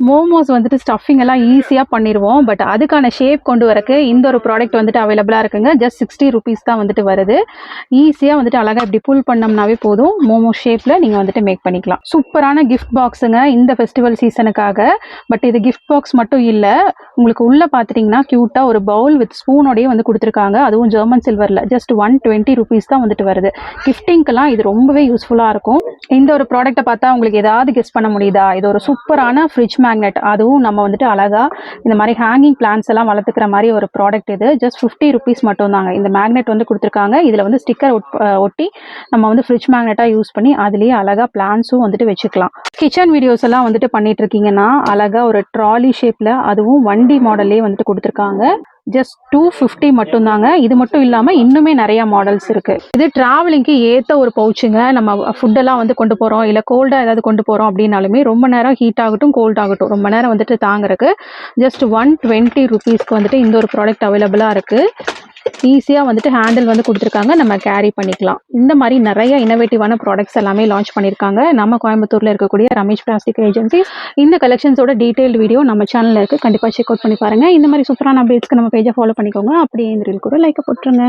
மோமோஸ் வந்துட்டு ஸ்டஃபிங் எல்லாம் ஈஸியாக பண்ணிடுவோம். பட் அதுக்கான ஷேப் கொண்டு வரக்கு இந்த ஒரு ப்ராடக்ட் வந்துட்டு அவைலபிளாக இருக்குங்க. ஜஸ்ட் 60 ருபீஸ் தான் வந்துட்டு வருது. ஈஸியாக வந்துட்டு அழகாக இப்படி புல் பண்ணோம்னாவே போதும், மோமோஸ் ஷேப்பில் நீங்கள் வந்துட்டு மேக் பண்ணிக்கலாம். சூப்பரான கிஃப்ட் பாக்ஸுங்க இந்த ஃபெஸ்டிவல் சீசனுக்காக. பட் இது கிஃப்ட் பாக்ஸ் மட்டும் இல்லை, உங்களுக்கு உள்ளே பார்த்துட்டிங்கன்னா க்யூட்டாக ஒரு பவுல் வித் ஸ்பூனோடையே வந்து கொடுத்துருக்காங்க. அதுவும் ஜெர்மன் சில்வரில் ஜஸ்ட் 120 ருபீஸ் தான் வந்துட்டு வருது. கிஃப்டிங்க்கெல்லாம் இது ரொம்பவே யூஸ்ஃபுல்லாக இருக்கும். இந்த ஒரு ப்ராடக்ட்டை பார்த்தா உங்களுக்கு ஏதாவது கெஸ் பண்ண முடியுதா? இது ஒரு சூப்பரான ஃப்ரிட்ஜ் மேக்னெட். அதுவும் நம்ம வந்துட்டு அழகா இந்த மாதிரி ஹேங்கிங் பிளான்ஸ் எல்லாம் வளர்த்துக்கிற மாதிரி ஒரு ப்ராடக்ட். இது ஜஸ்ட் 50 ருபீஸ் மட்டும் தாங்க. இந்த மேக்னெட் வந்து கொடுத்துருக்காங்க. இதில் வந்து ஸ்டிக்கர் ஒட்டி நம்ம வந்து ஃப்ரிட்ஜ் மேக்னெட்டாக யூஸ் பண்ணி அதுலேயே அழகா பிளான்ஸும் வந்துட்டு வச்சுக்கலாம். கிச்சன் வீடியோஸ் எல்லாம் வந்துட்டு பண்ணிட்டு இருக்கீங்கன்னா அழகா ஒரு ட்ராலி ஷேப்ல, அதுவும் வண்டி மாடல்லே வந்துட்டு கொடுத்துருக்காங்க. ஜஸ்ட் 250 மட்டும் தாங்க. இது மட்டும் இல்லாமல் இன்னுமே நிறைய மாடல்ஸ் இருக்கு. இது டிராவலிங்க்கு ஏற்ற ஒரு பவுச்சுங்க. நம்ம ஃபுட்டெல்லாம் வந்து கொண்டு போகிறோம், இல்லை கோல்டாக ஏதாவது கொண்டு போகிறோம் அப்படின்னாலுமே ரொம்ப நேரம் ஹீட் ஆகட்டும் கோல்ட் ஆகட்டும் ரொம்ப நேரம் வந்துட்டு தாங்குறதுக்கு ஜஸ்ட் 120 ருபீஸ்க்கு வந்துட்டு இந்த ஒரு ப்ராடக்ட் அவைலபிளாக இருக்குது. ஈஸியாக வந்துட்டு ஹேண்டில் வந்து கொடுத்துருக்காங்க, நம்ம கேரி பண்ணிக்கலாம். இந்த மாதிரி நிறைய இனோவேட்டிவான ப்ராடக்ட்ஸ் எல்லாமே லான்ச் பண்ணியிருக்காங்க நம்ம கோயம்புத்தூரில் இருக்கக்கூடிய ரமேஷ் பிளாஸ்டிக் ஏஜென்சி. இந்த கலெக்ஷன்ஸோட டீட்டெயில் வீடியோ நம்ம சேனலில் இருக்குது, கண்டிப்பாக செக் அவுட் பண்ணி பாருங்கள். இந்த மாதிரி சூப்பரான அப்டேட்ஸ்க்கு நம்ம பேஜை ஃபாலோ பண்ணிக்கோங்க. அப்படியே இந்த ரீல் கூட லைக்கை போட்டுருங்க.